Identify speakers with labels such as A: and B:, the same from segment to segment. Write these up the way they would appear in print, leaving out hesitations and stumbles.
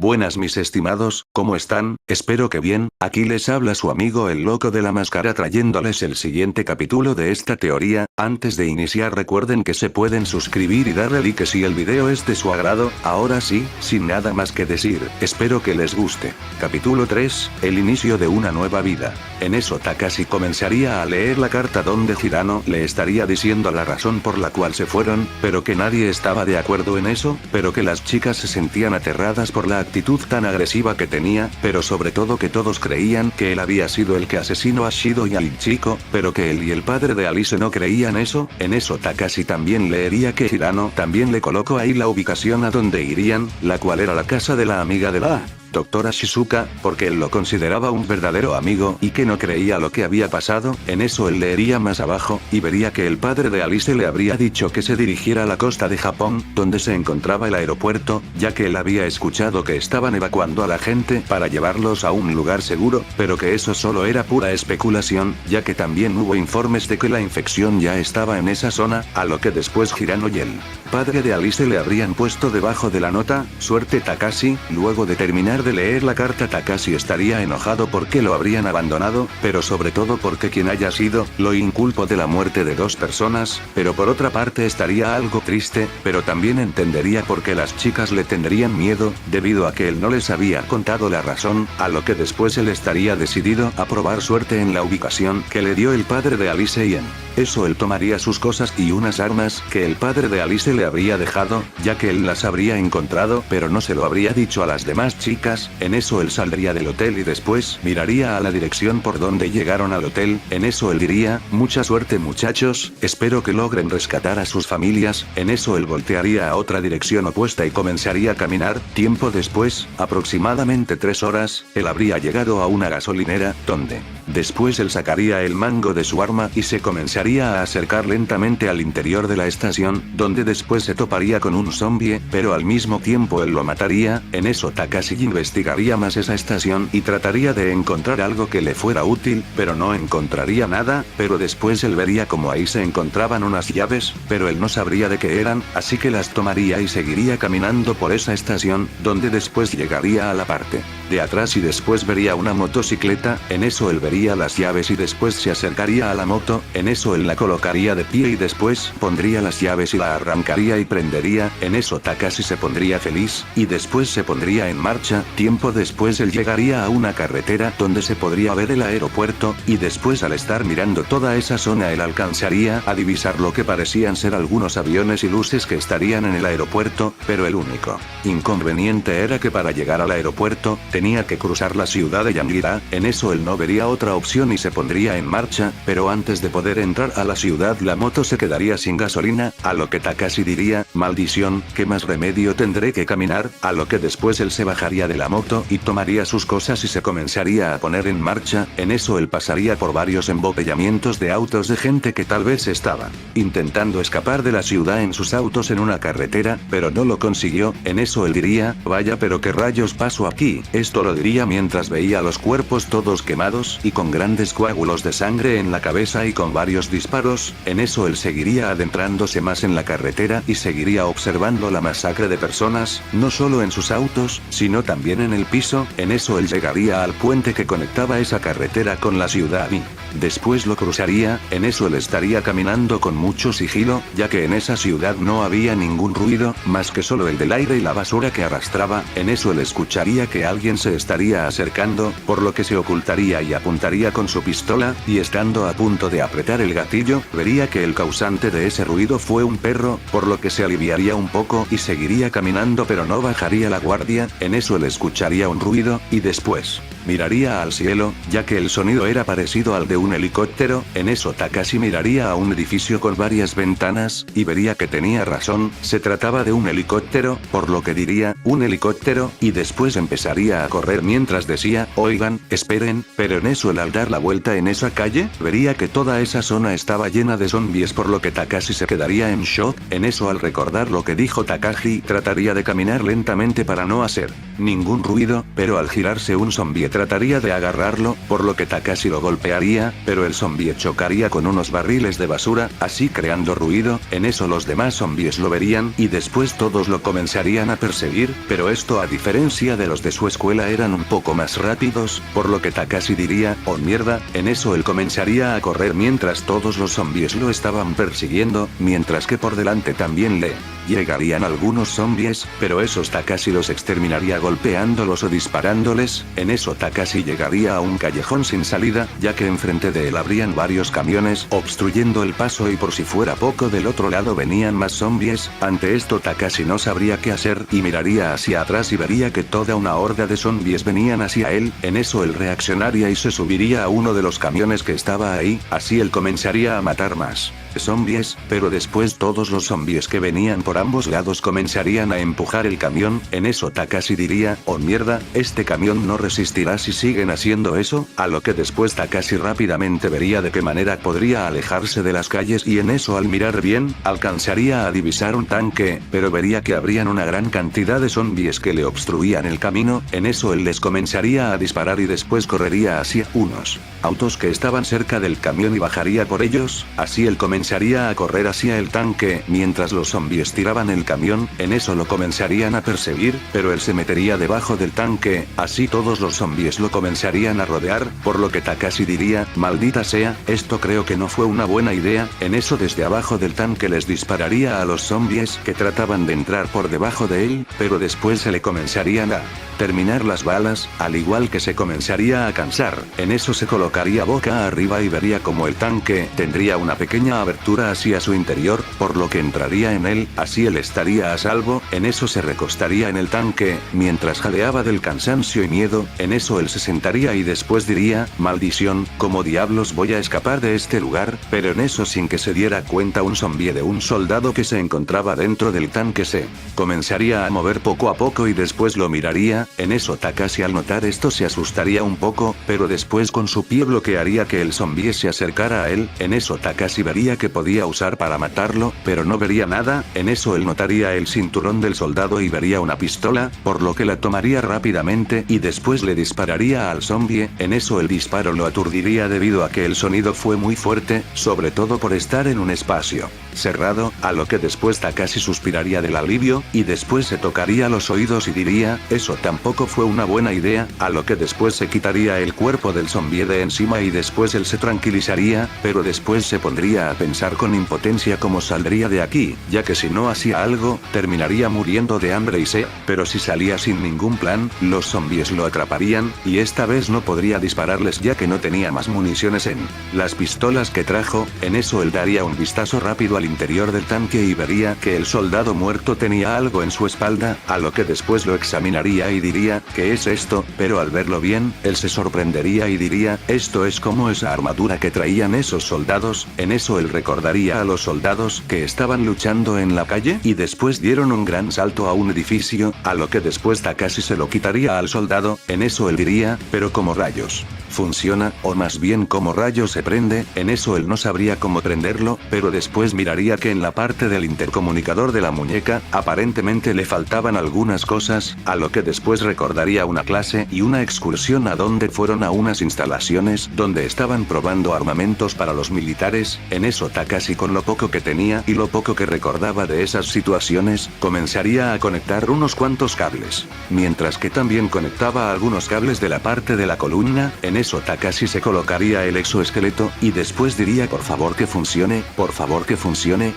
A: Buenas mis estimados, ¿cómo están? Espero que bien, aquí les habla su amigo el loco de la máscara trayéndoles el siguiente capítulo de esta teoría. Antes de iniciar recuerden que se pueden suscribir y darle like si el video es de su agrado. Ahora sí, sin nada más que decir, espero que les guste. Capítulo 3, el inicio de una nueva vida. En eso Takashi comenzaría a leer la carta donde Hirano le estaría diciendo la razón por la cual se fueron, pero que nadie estaba de acuerdo en eso, pero que las chicas se sentían aterradas por la actitud tan agresiva que tenía, pero sobre todo que todos creían que él había sido el que asesinó a Shido y a Ichiko, pero que él y el padre de Alice no creían eso. En eso Takashi también leería que Hirano también le colocó ahí la ubicación a donde irían, la cual era la casa de la amiga de la doctora Shizuka, porque él lo consideraba un verdadero amigo y que no creía lo que había pasado. En eso él leería más abajo, y vería que el padre de Alice le habría dicho que se dirigiera a la costa de Japón, donde se encontraba el aeropuerto, ya que él había escuchado que estaban evacuando a la gente para llevarlos a un lugar seguro, pero que eso solo era pura especulación, ya que también hubo informes de que la infección ya estaba en esa zona, a lo que después Hirano y el padre de Alice le habrían puesto debajo de la nota, suerte Takashi. Luego de terminar de leer la carta Takashi estaría enojado porque lo habrían abandonado, pero sobre todo porque quien haya sido, lo inculpó de la muerte de dos personas, pero por otra parte estaría algo triste, pero también entendería por qué las chicas le tendrían miedo, debido a que él no les había contado la razón, a lo que después él estaría decidido a probar suerte en la ubicación que le dio el padre de Alice y en eso él tomaría sus cosas y unas armas que el padre de Alice le habría dejado, ya que él las habría encontrado pero no se lo habría dicho a las demás chicas. En eso él saldría del hotel y después miraría a la dirección por donde llegaron al hotel. En eso él diría, mucha suerte muchachos, espero que logren rescatar a sus familias. En eso él voltearía a otra dirección opuesta y comenzaría a caminar. Tiempo después, aproximadamente 3 horas, él habría llegado a una gasolinera, donde después él sacaría el mango de su arma y se comenzaría a acercar lentamente al interior de la estación, donde después se toparía con un zombie, pero al mismo tiempo él lo mataría. En eso Takashi investigaría más esa estación y trataría de encontrar algo que le fuera útil, pero no encontraría nada, pero después él vería como ahí se encontraban unas llaves, pero él no sabría de qué eran, así que las tomaría y seguiría caminando por esa estación, donde después llegaría a la parte de atrás y después vería una motocicleta. En eso él vería las llaves y después se acercaría a la moto. En eso él la colocaría de pie y después pondría las llaves y la arrancaría y prendería. En eso Takashi se pondría feliz, y después se pondría en marcha. Tiempo después él llegaría a una carretera donde se podría ver el aeropuerto, y después al estar mirando toda esa zona él alcanzaría a divisar lo que parecían ser algunos aviones y luces que estarían en el aeropuerto, pero el único inconveniente era que para llegar al aeropuerto, tenía que cruzar la ciudad de Yangira. En eso él no vería otra opción y se pondría en marcha, pero antes de poder entrar a la ciudad la moto se quedaría sin gasolina, a lo que Takashi diría, maldición, ¿qué más remedio tendré que caminar? A lo que después él se bajaría de la moto y tomaría sus cosas y se comenzaría a poner en marcha. En eso él pasaría por varios embotellamientos de autos de gente que tal vez estaban intentando escapar de la ciudad en sus autos en una carretera, pero no lo consiguió. En eso él diría, vaya pero qué rayos pasó aquí. Esto lo diría mientras veía los cuerpos todos quemados y con grandes coágulos de sangre en la cabeza y con varios disparos. En eso él seguiría adentrándose más en la carretera y seguiría observando la masacre de personas, no solo en sus autos, sino también en el piso. En eso él llegaría al puente que conectaba esa carretera con la ciudad y después lo cruzaría. En eso él estaría caminando con mucho sigilo, ya que en esa ciudad no había ningún ruido, más que solo el del aire y la basura que arrastraba. En eso él escucharía que alguien se estaría acercando, por lo que se ocultaría y apuntaría con su pistola, y estando a punto de apretar el gatillo, vería que el causante de ese ruido fue un perro, por lo que se aliviaría un poco y seguiría caminando pero no bajaría la guardia. En eso él escucharía un ruido, y después miraría al cielo, ya que el sonido era parecido al de un helicóptero. En eso Takashi miraría a un edificio con varias ventanas, y vería que tenía razón, se trataba de un helicóptero, por lo que diría, un helicóptero, y después empezaría a correr mientras decía, oigan, esperen, pero en eso al dar la vuelta en esa calle, vería que toda esa zona estaba llena de zombies, por lo que Takashi se quedaría en shock. En eso al recordar lo que dijo Takashi, trataría de caminar lentamente para no hacer ningún ruido, pero al girarse un zombie trataría de agarrarlo, por lo que Takashi lo golpearía, pero el zombie chocaría con unos barriles de basura, así creando ruido. En eso los demás zombies lo verían, y después todos lo comenzarían a perseguir, pero esto a diferencia de los de su escuela eran un poco más rápidos, por lo que Takashi diría, oh mierda. En eso él comenzaría a correr mientras todos los zombies lo estaban persiguiendo, mientras que por delante también le llegarían algunos zombies, pero esos Takashi los exterminaría golpeándolos o disparándoles. En eso Takashi llegaría a un callejón sin salida, ya que enfrente de él habrían varios camiones obstruyendo el paso y por si fuera poco del otro lado venían más zombies. Ante esto Takashi no sabría qué hacer y miraría hacia atrás y vería que toda una horda de zombies venían hacia él. En eso él reaccionaría y se subiría a uno de los camiones que estaba ahí, así él comenzaría a matar más zombies, pero después todos los zombies que venían por ambos lados comenzarían a empujar el camión. En eso Takashi diría, oh mierda, este camión no resistirá si siguen haciendo eso, a lo que después Takashi rápidamente vería de qué manera podría alejarse de las calles y en eso al mirar bien, alcanzaría a divisar un tanque, pero vería que habrían una gran cantidad de zombies que le obstruían el camino. En eso él les comenzaría a disparar y después correría hacia unos autos que estaban cerca del camión y bajaría por ellos, así él comenzaría a correr hacia el tanque, mientras los zombies tiraban el camión. En eso lo comenzarían a perseguir, pero él se metería debajo del tanque, así todos los zombies lo comenzarían a rodear, por lo que Takashi diría, maldita sea, esto creo que no fue una buena idea. En eso desde abajo del tanque les dispararía a los zombies que trataban de entrar por debajo de él, pero después se le comenzarían a terminar las balas, al igual que se comenzaría a cansar. En eso se colocaría boca arriba y vería como el tanque tendría una pequeña abertura hacia su interior, por lo que entraría en él, así él estaría a salvo. En eso se recostaría en el tanque, mientras jadeaba del cansancio y miedo. En eso él se sentaría y después diría, maldición, ¿cómo diablos voy a escapar de este lugar? Pero en eso sin que se diera cuenta un zombie de un soldado que se encontraba dentro del tanque se comenzaría a mover poco a poco y después lo miraría. En eso Takashi al notar esto se asustaría un poco, pero después con su pie bloquearía que el zombie se acercara a él. En eso Takashi vería que podía usar para matarlo, pero no vería nada. En eso él notaría el cinturón del soldado y vería una pistola, por lo que la tomaría rápidamente y después le dispararía al zombie. En eso el disparo lo aturdiría debido a que el sonido fue muy fuerte, sobre todo por estar en un espacio cerrado, a lo que después Takashi suspiraría del alivio, y después se tocaría los oídos y diría, eso tampoco fue una buena idea, a lo que después se quitaría el cuerpo del zombie de encima y después él se tranquilizaría, pero después se pondría a pensar con impotencia cómo saldría de aquí, ya que si no hacía algo, terminaría muriendo de hambre y sed, pero si salía sin ningún plan, los zombies lo atraparían, y esta vez no podría dispararles ya que no tenía más municiones en las pistolas que trajo. En eso él daría un vistazo rápido al interior del tanque y vería que el soldado muerto tenía algo en su espalda, a lo que después lo examinaría y diría, ¿qué es esto? Pero al verlo bien, él se sorprendería y diría, esto es como esa armadura que traían esos soldados. En eso él recordaría a los soldados que estaban luchando en la calle y después dieron un gran salto a un edificio, a lo que después Takashi se lo quitaría al soldado. En eso él diría, pero ¿cómo rayos funciona? O más bien ¿cómo rayos se prende? En eso él no sabría cómo prenderlo, pero después miraría que en la parte del intercomunicador de la muñeca, aparentemente le faltaban algunas cosas, a lo que después recordaría una clase y una excursión a donde fueron a unas instalaciones donde estaban probando armamentos para los militares. En eso Takashi con lo poco que tenía y lo poco que recordaba de esas situaciones, comenzaría a conectar unos cuantos cables, mientras que también conectaba algunos cables de la parte de la columna. En eso Takashi se colocaría el exoesqueleto, y después diría por favor que funcione,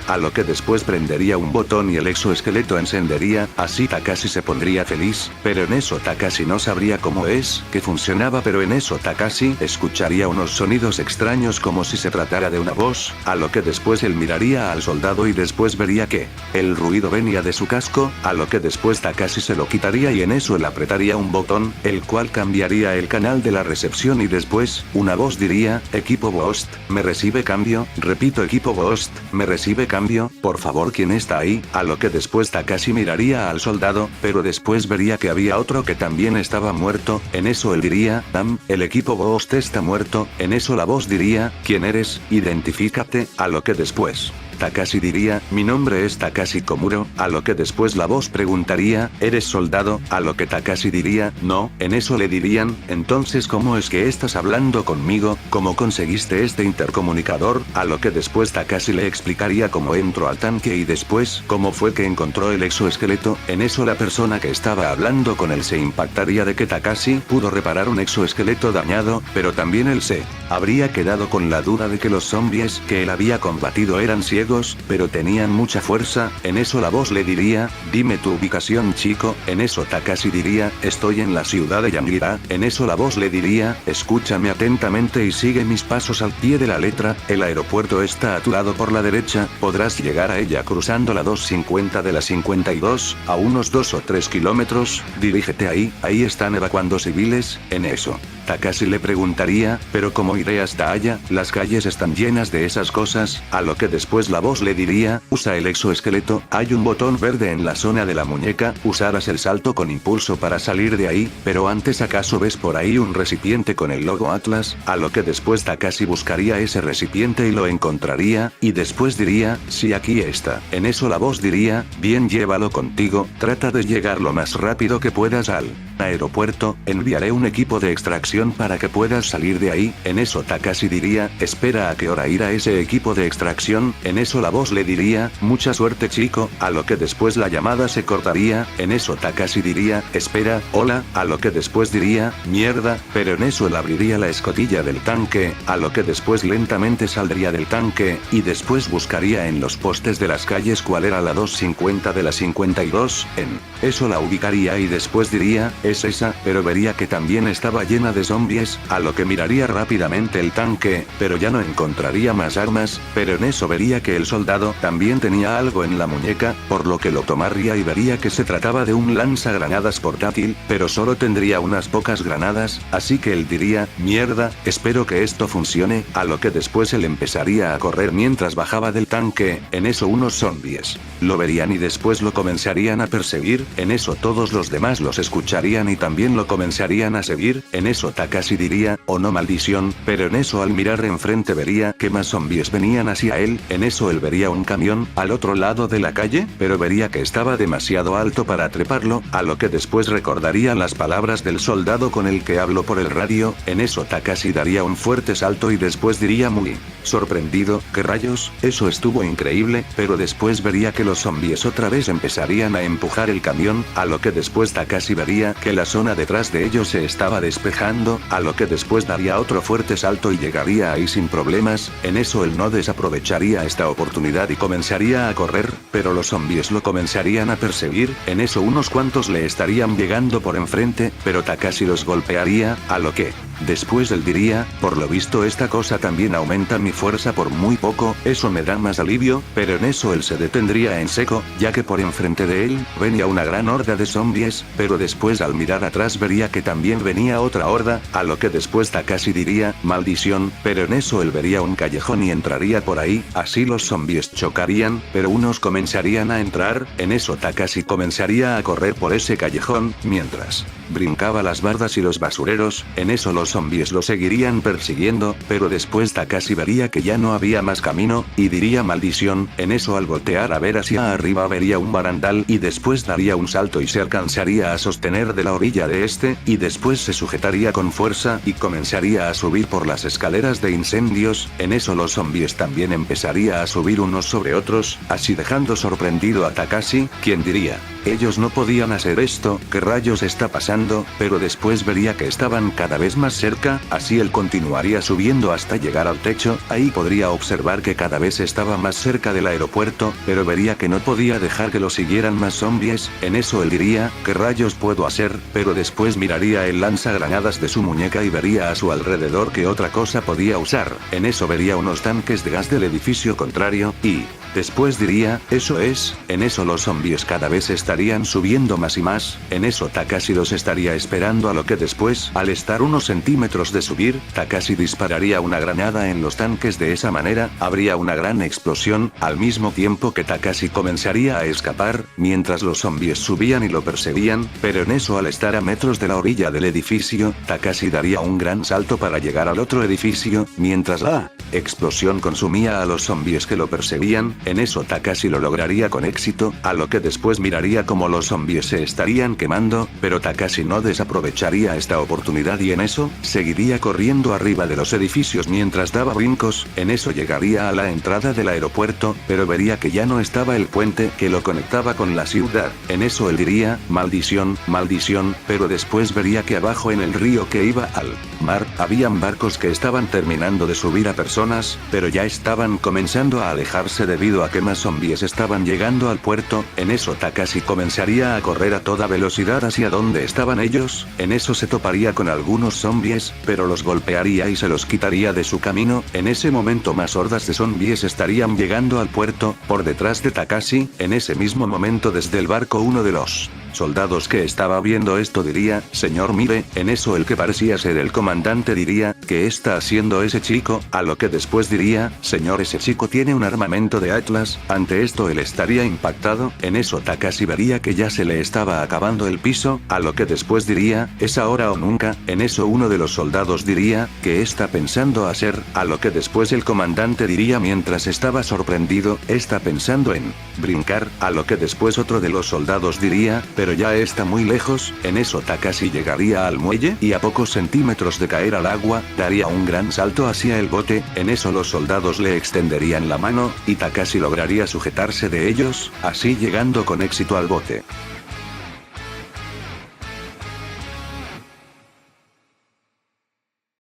A: a lo que después prendería un botón y el exoesqueleto encendería, así Takashi se pondría feliz, pero en eso Takashi no sabría cómo es que funcionaba, pero en eso Takashi escucharía unos sonidos extraños como si se tratara de una voz, a lo que después él miraría al soldado y después vería que el ruido venía de su casco, a lo que después Takashi se lo quitaría y en eso él apretaría un botón, el cual cambiaría el canal de la recepción y después, una voz diría, equipo Ghost, ¿me recibe cambio? Repito, equipo Ghost, ¿me recibe cambio? Por favor, ¿quién está ahí? A lo que después Takashi miraría al soldado, pero después vería que había otro que también estaba muerto. En eso él diría, el equipo Ghost está muerto. En eso la voz diría, ¿quién eres? Identifícate, a lo que después Takashi diría, mi nombre es Takashi Komuro, a lo que después la voz preguntaría, ¿eres soldado? A lo que Takashi diría, no, en eso le dirían, entonces ¿cómo es que estás hablando conmigo? ¿Cómo conseguiste este intercomunicador? A lo que después Takashi le explicaría cómo entró al tanque y después, cómo fue que encontró el exoesqueleto, en eso la persona que estaba hablando con él se impactaría de que Takashi pudo reparar un exoesqueleto dañado, pero también él se habría quedado con la duda de que los zombies que él había combatido eran ciegos, pero tenían mucha fuerza, en eso la voz le diría, dime tu ubicación chico, en eso Takashi diría, estoy en la ciudad de Yangira, en eso la voz le diría, escúchame atentamente y sigue mis pasos al pie de la letra, el aeropuerto está a tu lado por la derecha, podrás llegar a ella cruzando la 250 de la 52, a unos 2 o 3 kilómetros, dirígete ahí están evacuando civiles, en eso. Takashi le preguntaría, pero ¿cómo iré hasta allá? Las calles están llenas de esas cosas, a lo que después la voz le diría, usa el exoesqueleto, hay un botón verde en la zona de la muñeca, usarás el salto con impulso para salir de ahí, pero antes ¿acaso ves por ahí un recipiente con el logo Atlas? A lo que después Takashi buscaría ese recipiente y lo encontraría, y después diría, sí aquí está, en eso la voz diría, bien llévalo contigo, trata de llegar lo más rápido que puedas al aeropuerto, enviaré un equipo de extracción para que puedas salir de ahí, en eso Takashi diría, espera a qué hora irá ese equipo de extracción, en eso la voz le diría, mucha suerte chico, a lo que después la llamada se cortaría, en eso Takashi diría, espera, hola, a lo que después diría, mierda, pero en eso él abriría la escotilla del tanque, a lo que después lentamente saldría del tanque, y después buscaría en los postes de las calles cuál era la 250 de la 52, en eso la ubicaría y después diría, es esa, pero vería que también estaba llena de zombies, a lo que miraría rápidamente el tanque, pero ya no encontraría más armas, pero en eso vería que el soldado también tenía algo en la muñeca, por lo que lo tomaría y vería que se trataba de un lanzagranadas portátil, pero solo tendría unas pocas granadas, así que él diría, mierda, espero que esto funcione, a lo que después él empezaría a correr mientras bajaba del tanque, en eso unos zombies lo verían y después lo comenzarían a perseguir, en eso todos los demás los escucharían y también lo comenzarían a seguir, en eso Takashi diría, oh no maldición, pero en eso al mirar enfrente vería que más zombies venían hacia él, en eso él vería un camión al otro lado de la calle, pero vería que estaba demasiado alto para treparlo, a lo que después recordaría las palabras del soldado con el que habló por el radio, en eso Takashi daría un fuerte salto y después diría muy sorprendido, ¿qué rayos? Eso estuvo increíble, pero después vería que los zombies otra vez empezarían a empujar el camión, a lo que después Takashi vería que la zona detrás de ellos se estaba despejando, a lo que después daría otro fuerte salto y llegaría ahí sin problemas, en eso él no desaprovecharía esta oportunidad y comenzaría a correr, pero los zombies lo comenzarían a perseguir, en eso unos cuantos le estarían llegando por enfrente, pero Takashi los golpearía, a lo que después él diría, por lo visto esta cosa también aumenta mi fuerza por muy poco, eso me da más alivio, pero en eso él se detendría en seco, ya que por enfrente de él, venía una gran horda de zombies, pero después al mirar atrás vería que también venía otra horda, a lo que después Takashi diría, maldición, pero en eso él vería un callejón y entraría por ahí, así los zombies chocarían, pero unos comenzarían a entrar, en eso Takashi comenzaría a correr por ese callejón, mientras brincaba las bardas y los basureros, en eso los zombies lo seguirían persiguiendo, pero después Takashi vería que ya no había más camino, y diría maldición, en eso al voltear a ver hacia arriba vería un barandal y después daría un salto y se alcanzaría a sostener de la orilla de este, y después se sujetaría con fuerza y comenzaría a subir por las escaleras de incendios, en eso los zombies también empezaría a subir unos sobre otros, así dejando sorprendido a Takashi, quien diría, ellos no podían hacer esto, ¿qué rayos está pasando? Pero después vería que estaban cada vez más cerca, así él continuaría subiendo hasta llegar al techo, ahí podría observar que cada vez estaba más cerca del aeropuerto, pero vería que no podía dejar que lo siguieran más zombies, en eso él diría, ¿qué rayos puedo hacer? Pero después miraría el lanzagranadas de su muñeca y vería a su alrededor qué otra cosa podía usar, en eso vería unos tanques de gas del edificio contrario, y después diría, eso es, en eso los zombies cada vez estarían subiendo más y más, en eso Takashi los estaría esperando a lo que después, al estar unos centímetros de subir, Takashi dispararía una granada en los tanques de esa manera, habría una gran explosión, al mismo tiempo que Takashi comenzaría a escapar, mientras los zombies subían y lo perseguían, pero en eso al estar a metros de la orilla del edificio, Takashi daría un gran salto para llegar al otro edificio, mientras la explosión consumía a los zombies que lo perseguían, en eso Takashi lo lograría con éxito, a lo que después miraría como los zombies se estarían quemando, pero Takashi no desaprovecharía esta oportunidad y en eso, seguiría corriendo arriba de los edificios mientras daba brincos, en eso llegaría a la entrada del aeropuerto, pero vería que ya no estaba el puente que lo conectaba con la ciudad, en eso él diría, maldición, maldición, pero después vería que abajo en el río que iba al mar, habían barcos que estaban terminando de subir a personas, pero ya estaban comenzando a alejarse debido a que más zombies estaban llegando al puerto, en eso Takashi comenzaría a correr a toda velocidad hacia donde estaban ellos, en eso se toparía con algunos zombies, pero los golpearía y se los quitaría de su camino, en ese momento más hordas de zombies estarían llegando al puerto, por detrás de Takashi, en ese mismo momento desde el barco uno de los soldados que estaba viendo esto diría, señor mire, en eso el que parecía ser el comandante diría, ¿qué está haciendo ese chico? A lo que después diría, señor ese chico tiene un armamento de Atlas, ante esto él estaría impactado, en eso Takashi vería que ya se le estaba acabando el piso, a lo que después diría, es ahora o nunca, en eso uno de los soldados diría, ¿qué está pensando hacer? A lo que después el comandante diría mientras estaba sorprendido, está pensando en brincar, a lo que después otro de los soldados diría, pero ya está muy lejos, en eso Takashi llegaría al muelle y a pocos centímetros de caer al agua, daría un gran salto hacia el bote, en eso los soldados le extenderían la mano, y Takashi lograría sujetarse de ellos, así llegando con éxito al bote.